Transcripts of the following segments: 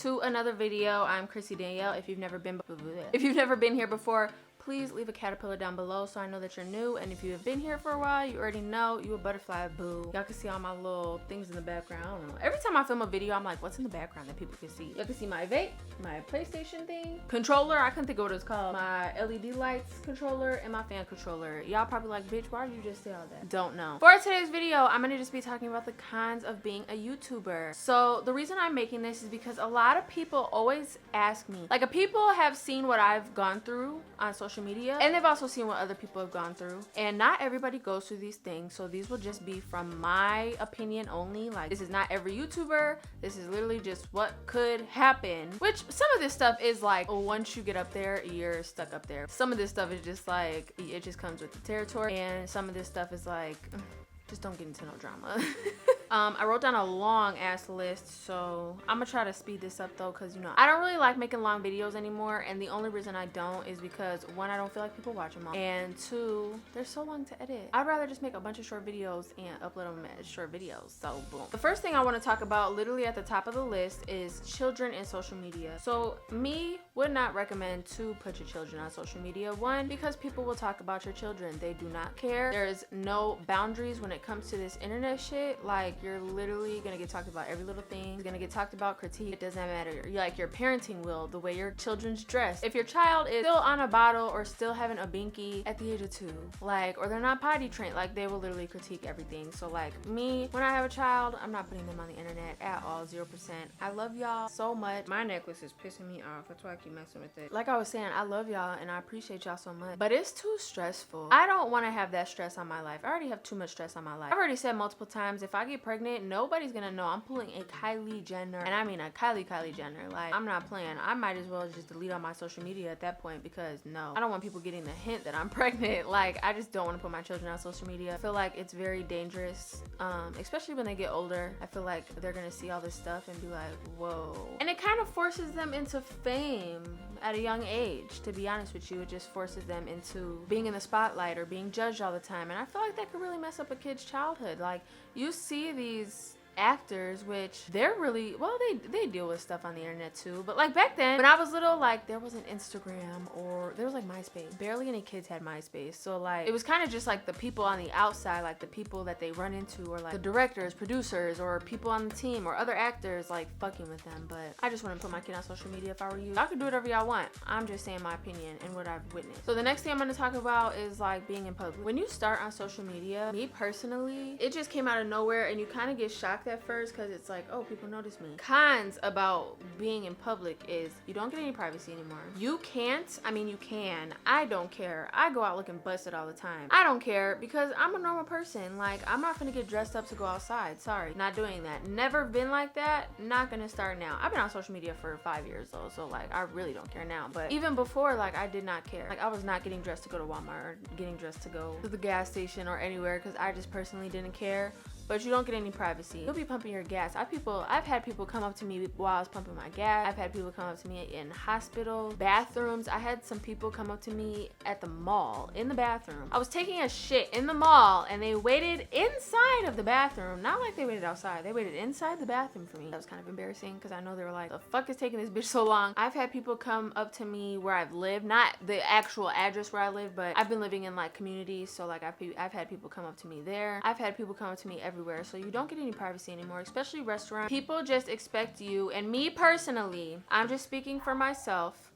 to another video. I'm Crissy Danielle. If you've never been here before, please leave a caterpillar down below so I know that you're new. And if you have been here for a while, you already know you a butterfly, boo. Y'all can see all my little things in the background. I don't know. Every time I film a video, I'm like, what's in the background that people can see? Y'all can see my vape, my PlayStation thing, controller. I couldn't think of what it's called. My LED lights controller and my fan controller. Y'all probably like, bitch, why did you just say all that? Don't know. For today's video, I'm gonna just be talking about the cons of being a YouTuber. So the reason I'm making this is because a lot of people always ask me, like, people have seen what I've gone through on social media, and they've also seen what other people have gone through, and not everybody goes through these things, so these will just be from my opinion only. Like, this is not every YouTuber, this is literally just what could happen, which some of this stuff is like, oh, once you get up there, you're stuck up there. Some of this stuff is just like, it just comes with the territory, and some of this stuff is like, just don't get into no drama. I wrote down a long ass list, so I'm gonna try to speed this up though, because you know I don't really like making long videos anymore, and the only reason I don't is because one, I don't feel like people watch them all, and two, they're so long to edit. I'd rather just make a bunch of short videos and upload them as short videos. So boom. The first thing I want to talk about, literally at the top of the list, is children and social media. So me would not recommend to put your children on social media. One, because people will talk about your children. They do not care. There's no boundaries when it comes to this internet shit. Like, you're literally gonna get talked about every little thing. You're gonna get talked about, critique. It doesn't matter. Like, your parenting will, the way your children's dressed. If your child is still on a bottle or still having a binky at the age of 2, like, or they're not potty trained, like, they will literally critique everything. So like me, when I have a child, I'm not putting them on the internet at all. 0%. I love y'all so much. My necklace is pissing me off. That's why I keep messing with it. Like I was saying, I love y'all and I appreciate y'all so much, but it's too stressful. I don't want to have that stress on my life. I already have too much stress on my life. I've already said multiple times, if I get pregnant, nobody's gonna know I'm pulling a Kylie Jenner, and I mean a Kylie Jenner. Like, I'm not playing. I might as well just delete all my social media at that point, because no, I don't want people getting the hint that I'm pregnant. Like, I just don't want to put my children on social media. I feel like it's very dangerous, especially when they get older. I feel like they're gonna see all this stuff and be like, whoa. And it kind of forces them into fame at a young age, to be honest with you. It just forces them into being in the spotlight or being judged all the time, and I feel like that could really mess up a kid's childhood. Like, you see these actors, which they're really, well, they deal with stuff on the internet too, but like back then when I was little, like, there wasn't Instagram, or there was like MySpace. Barely any kids had MySpace, so like it was kind of just like the people on the outside, like the people that they run into, or like the directors, producers, or people on the team, or other actors, like fucking with them. But I just wouldn't put my kid on social media if I were you. Y'all can do whatever y'all want. I'm just saying my opinion and what I've witnessed. So the next thing I'm going to talk about is like being in public. When you start on social media, me personally, it just came out of nowhere, and you kind of get shocked at first because it's like, oh, people notice me. Cons about being in public is you don't get any privacy anymore. You can't, I mean, you can. I don't care. I go out looking busted all the time. I don't care because I'm a normal person. Like, I'm not gonna get dressed up to go outside. Sorry, not doing that. Never been like that. Not gonna start now. I've been on social media for 5 years though, so like I really don't care now. But even before, like, I did not care. Like, I was not getting dressed to go to Walmart or getting dressed to go to the gas station or anywhere because I just personally didn't care. But you don't get any privacy. You'll be pumping your gas. I've had people come up to me while I was pumping my gas. I've had people come up to me in hospitals, bathrooms. I had some people come up to me at the mall, in the bathroom. I was taking a shit in the mall, and they waited inside of the bathroom. Not like they waited outside. They waited inside the bathroom for me. That was kind of embarrassing because I know they were like, the fuck is taking this bitch so long? I've had people come up to me where I've lived, not the actual address where I live, but I've been living in like communities. So like I've had people come up to me there. I've had people come up to me everywhere. So you don't get any privacy anymore, especially restaurants. People just expect you, and me personally, I'm just speaking for myself.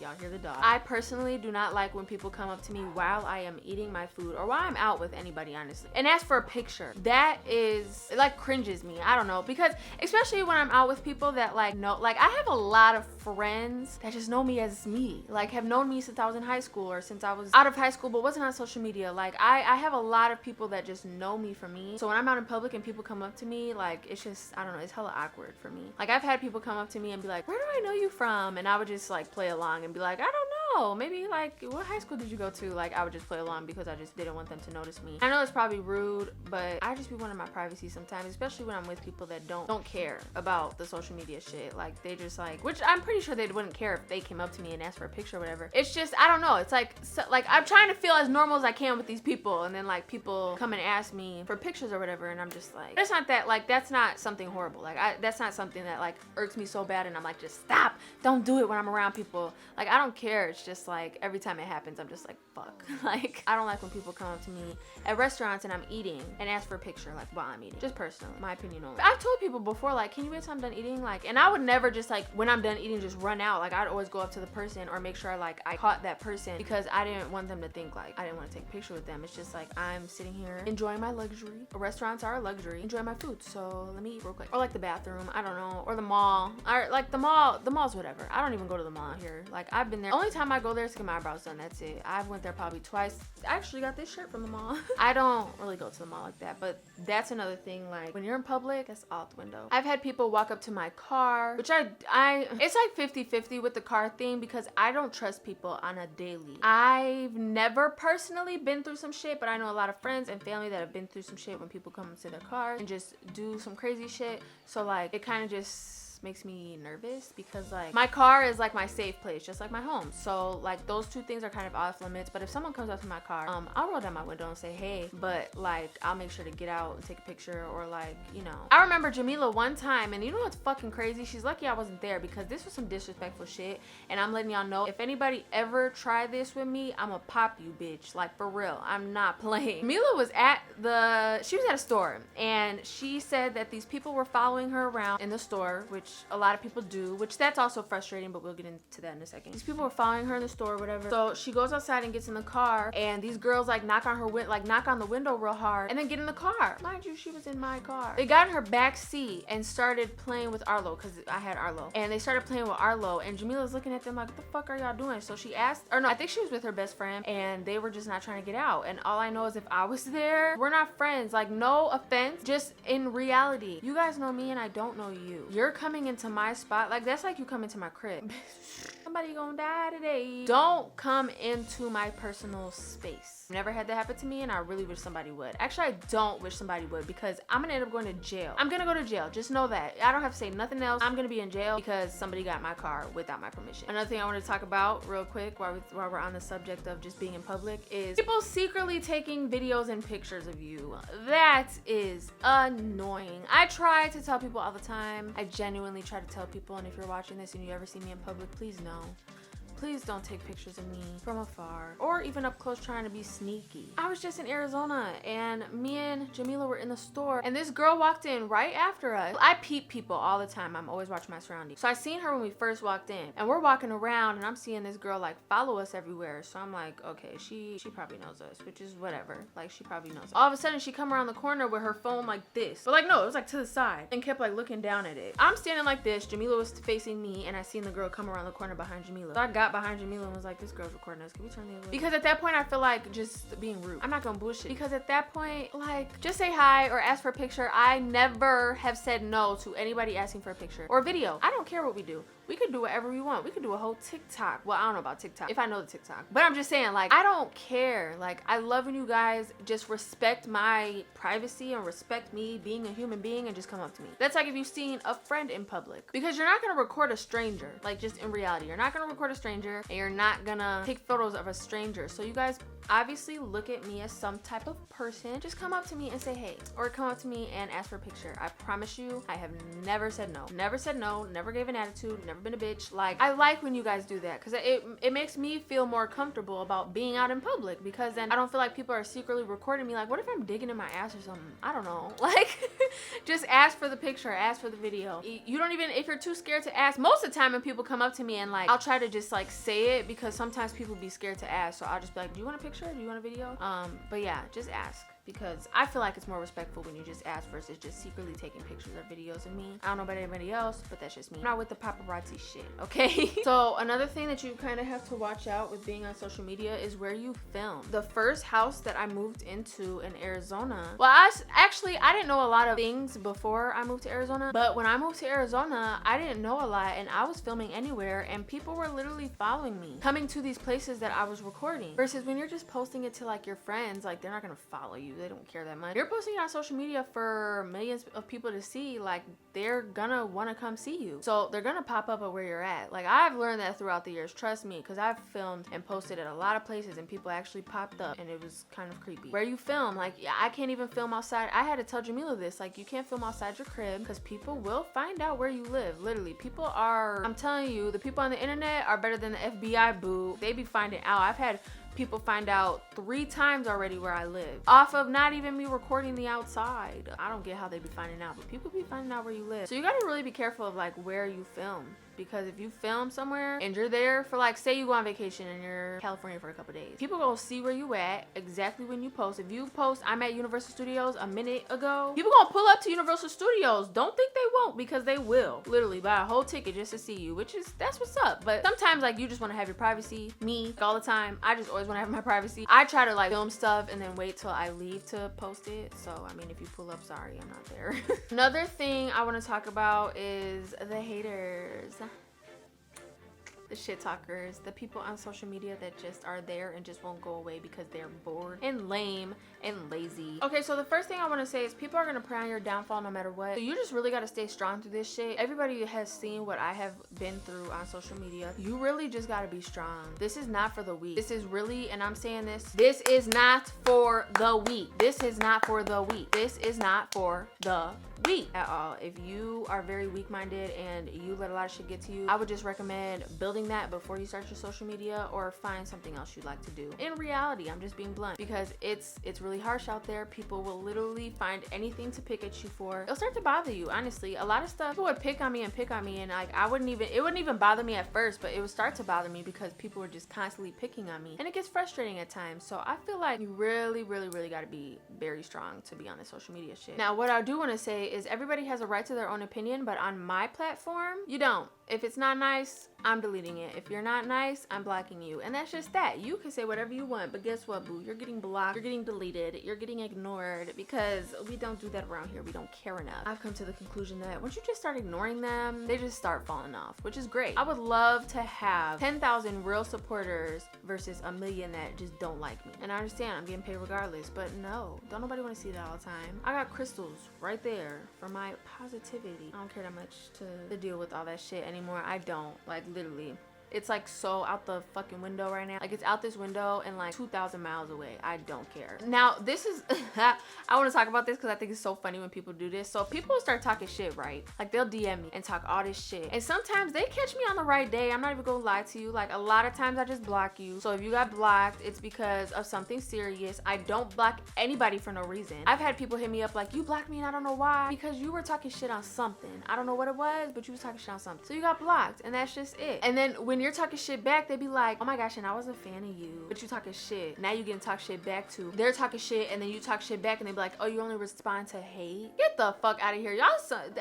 Y'all hear the dog. I personally do not like when people come up to me while I am eating my food, or while I'm out with anybody, honestly, and ask for a picture. That is, it like cringes me. I don't know, because especially when I'm out with people that like know, like I have a lot of friends that just know me as me, like have known me since I was in high school, or since I was out of high school but wasn't on social media. Like I have a lot of people that just know me for me. So when I'm out in public and people come up to me, like, it's just, I don't know, it's hella awkward for me. Like, I've had people come up to me and be like, where do I know you from? And I would just like play along and be like, I don't know. Maybe like, what high school did you go to? Like, I would just play along because I just didn't want them to notice me. I know it's probably rude, but I just be wanting my privacy sometimes, especially when I'm with people that don't care about the social media shit. Like, they just like, which I'm pretty sure they wouldn't care if they came up to me and asked for a picture or whatever. It's just, I don't know. It's like, so, like I'm trying to feel as normal as I can with these people, and then like people come and ask me for pictures or whatever, and I'm just like, it's not that, like, that's not something horrible. Like, that's not something that like irks me so bad and I'm like, just stop, don't do it when I'm around people. Like, I don't care. It's just like every time it happens I'm just like, fuck. Like, I don't like when people come up to me at restaurants and I'm eating and ask for a picture like while I'm eating. Just personally, my opinion only. I've told people before, like, can you wait till I'm done eating? Like, and I would never just like when I'm done eating just run out. Like, I'd always go up to the person or make sure like I caught that person, because I didn't want them to think like I didn't want to take a picture with them. It's just like, I'm sitting here enjoying my luxury. Restaurants are a luxury. Enjoy my food, so let me eat real quick. Or like the bathroom, I don't know, or the mall, or like the mall's whatever. I don't even go to the mall here. Like, I've been there. Only time I go there is to get my eyebrows done. That's it. I've went there probably twice. I actually got this shirt from the mall. I don't really go to the mall like that, but that's another thing. Like, when you're in public, that's out the window. I've had people walk up to my car, which it's like 50-50 with the car thing, because I don't trust people on a daily. I've never personally been through some shit, but I know a lot of friends and family that have been through some shit when people come into their car and just do some crazy shit. So like, it kind of just makes me nervous, because like my car is like my safe place, just like my home. So like, those two things are kind of off limits. But if someone comes up to my car, I'll roll down my window and say hey, but like, I'll make sure to get out and take a picture, or like, you know. I remember Jamila one time, and you know what's fucking crazy? She's lucky I wasn't there, because this was some disrespectful shit, and I'm letting y'all know, if anybody ever try this with me, I'ma pop you, bitch. Like, for real, I'm not playing. Jamila was at a store, and she said that these people were following her around in the store, which a lot of people do, which that's also frustrating, but we'll get into that in a second. These people were following her in the store or whatever. So she goes outside and gets in the car, and these girls like knock on the window real hard and then get in the car. Mind you, she was in my car. They got in her back seat and started playing with Arlo, because I had Arlo, and they started playing with Arlo, and Jamila's looking at them like, what the fuck are y'all doing? So she asked, or no, I think she was with her best friend, and they were just not trying to get out. And all I know is, if I was there, we're not friends. Like, no offense, just in reality, you guys know me and I don't know you. You're coming into my spot, like, that's like you come into my crib. Somebody gonna die today. Don't come into my personal space. Never had that happen to me, and I really wish somebody would. Actually, I don't wish somebody would, because I'm gonna end up going to jail. I'm gonna go to jail. Just know that. I don't have to say nothing else. I'm gonna be in jail because somebody got my car without my permission. Another thing I want to talk about real quick while we're on the subject of just being in public is people secretly taking videos and pictures of you. That is annoying. I try to tell people all the time. I genuinely try to tell people, and if you're watching this and you ever see me in public, please know. Please don't take pictures of me from afar or even up close trying to be sneaky. I was just in Arizona, and me and Jamila were in the store, and this girl walked in right after us. I peep people all the time. I'm always watching my surroundings. So I seen her when we first walked in, and we're walking around, and I'm seeing this girl like follow us everywhere. So I'm like, okay, she probably knows us, which is whatever. Like, she probably knows us. All of a sudden she come around the corner with her phone like this. But like, no, it was like to the side, and kept like looking down at it. I'm standing like this. Jamila was facing me, and I seen the girl come around the corner behind Jamila. So I got behind Jamila and was like, this girl's recording us. Can we turn the other way? Because at that point, I feel like just being rude. I'm not gonna bullshit. Because at that point, like, just say hi or ask for a picture. I never have said no to anybody asking for a picture or video. I don't care what we do. We could do whatever we want. We could do a whole TikTok. Well, I don't know about TikTok, if I know the TikTok. But I'm just saying, like, I don't care. Like, I love when you guys just respect my privacy and respect me being a human being and just come up to me. That's like if you've seen a friend in public. Because you're not gonna record a stranger. Like, just in reality, you're not gonna record a stranger, and you're not gonna take photos of a stranger. So you guys obviously look at me as some type of person. Just come up to me and say hey, or come up to me and ask for a picture. I promise you, I have never said no. Never said no, never gave an attitude, never been a bitch. Like, I like when you guys do that, because it makes me feel more comfortable about being out in public, because then I don't feel like people are secretly recording me. Like, what if I'm digging in my ass or something? I don't know. Like, just ask for the picture, ask for the video. You don't even, if you're too scared to ask, most of the time when people come up to me, and like, I'll try to just like say it, because sometimes people be scared to ask, so I'll just be like, do you want a picture? Do you want a video? But yeah, just ask. because I feel like it's more respectful when you just ask versus just secretly taking pictures or videos of me. I don't know about anybody else, but that's just me. I'm not with the paparazzi shit, okay? So another thing that you kind of have to watch out with being on social media is where you film. The first house that I moved into in Arizona, well, I didn't know a lot of things before I moved to Arizona, but when I moved to Arizona, I didn't know a lot, and I was filming anywhere, and people were literally following me, coming to these places that I was recording. Versus when you're just posting it to like your friends, like they're not gonna follow you. They don't care that much. You're posting it on social media for millions of people to see, like they're gonna want to come see you. So they're gonna pop up at where you're at. Like I've learned that throughout the years, trust me, because I've filmed and posted at a lot of places and people actually popped up, and it was kind of creepy. Where you film, like I can't even film outside. I had to tell Jamila this, like you can't film outside your crib because people will find out where you live. Literally, people are, I'm telling you, the people on the internet are better than the FBI, boo. They be finding out. I've had people find out 3 times already where I live off of not even me recording the outside. I don't get how they be finding out, but people be finding out where you live. So you gotta really be careful of like where you film, because if you film somewhere and you're there for like, say you go on vacation and you're in California for a couple days, people gonna see where you at exactly when you post. If you post I'm at Universal Studios a minute ago, people gonna pull up to Universal Studios. Don't think they won't, because they will literally buy a whole ticket just to see you, which is, that's what's up. But sometimes like you just want to have your privacy. Me, all the time, I just always want to have my privacy. I try to like film stuff and then wait till I leave to post it. So I mean, if you pull up, sorry, I'm not there. Another thing I want to talk about is the haters. The shit talkers, the people on social media that just are there and just won't go away because they're bored and lame and lazy. Okay, so the first thing I want to say is people are gonna pray on your downfall no matter what. So you just really gotta stay strong through this shit. Everybody has seen what I have been through on social media. You really just gotta be strong. This is not for the weak. This is really, and I'm saying this is not for the weak. This is not for the weak. This is not for the weak at all. If you are very weak-minded and you let a lot of shit get to you, I would just recommend building that before you start your social media, or find something else you'd like to do. In reality, I'm just being blunt, because it's really harsh out there. People will literally find anything to pick at you for. It'll start to bother you, honestly. A lot of stuff, people would pick on me, and like it wouldn't even bother me at first, but it would start to bother me because people were just constantly picking on me, and it gets frustrating at times. So I feel like you really got to be very strong to be on the social media shit. Now, what I do want to say is everybody has a right to their own opinion, but on my platform, you don't. If it's not nice, I'm deleting it. If you're not nice, I'm blocking you. And that's just that. You can say whatever you want, but guess what, boo? You're getting blocked, you're getting deleted, you're getting ignored, because we don't do that around here. We don't care enough. I've come to the conclusion that once you just start ignoring them, they just start falling off, which is great. I would love to have 10,000 real supporters versus a million that just don't like me. And I understand I'm getting paid regardless, but no, don't nobody want to see that all the time. I got crystals right there for my positivity. I don't care that much to deal with all that shit anymore. I don't, like, literally. It's like so out the fucking window right now. Like it's out this window and like 2,000 miles away. I don't care. Now this is, I want to talk about this because I think it's so funny when people do this. So people start talking shit, right? Like they'll DM me and talk all this shit. And sometimes they catch me on the right day. I'm not even gonna lie to you. Like a lot of times I just block you. So if you got blocked, it's because of something serious. I don't block anybody for no reason. I've had people hit me up like, you blocked me and I don't know why. Because you were talking shit on something. I don't know what it was, but you was talking shit on something. So you got blocked and that's just it. And then when you're talking shit back, they be like, oh my gosh, and I was a fan of you, but you talking shit. Now you getting talk shit back to. They're talking shit and then you talk shit back and they be like, oh, you only respond to hate? Get the fuck out of here. Y'all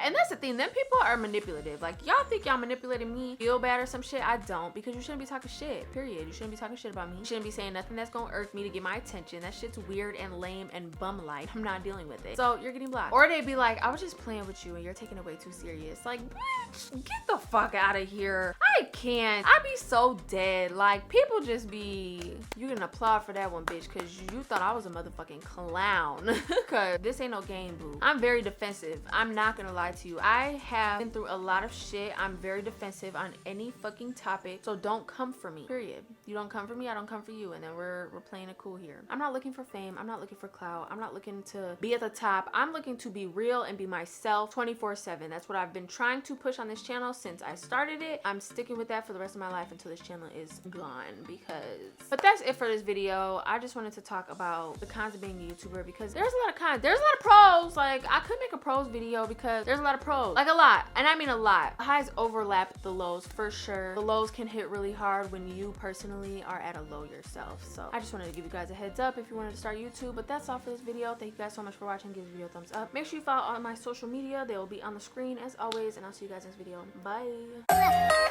and that's the thing, them people are manipulative. Like y'all think y'all manipulating me, feel bad or some shit. I don't, because you shouldn't be talking shit, period. You shouldn't be talking shit about me. You shouldn't be saying nothing that's gonna irk me to get my attention. That shit's weird and lame and bum-like. I'm not dealing with it. So you're getting blocked. Or they be like, I was just playing with you and you're taking it way too serious. Like, bitch, get the fuck out of here. I can't. I be so dead. Like people just be, you can applaud for that one, bitch, because you thought I was a motherfucking clown. Cause this ain't no game, boo. I'm very defensive. I'm not gonna lie to you. I have been through a lot of shit. I'm very defensive on any fucking topic. So don't come for me, period. You don't come for me, I don't come for you. And then we're playing it cool here. I'm not looking for fame. I'm not looking for clout. I'm not looking to be at the top. I'm looking to be real and be myself 24/7. That's what I've been trying to push on this channel since I started it. I'm sticking with that for the rest rest of my life until this channel is gone. But that's it for this video. I just wanted to talk about the cons of being a YouTuber, because there's a lot of cons. There's a lot of pros. Like, I could make a pros video because there's a lot of pros. Like, a lot. And I mean a lot. The highs overlap the lows for sure. The lows can hit really hard when you personally are at a low yourself. So I just wanted to give you guys a heads up if you wanted to start YouTube. But that's all for this video. Thank you guys so much for watching. Give the video a thumbs up. Make sure you follow all my social media. They will be on the screen as always. And I'll see you guys in this video. Bye.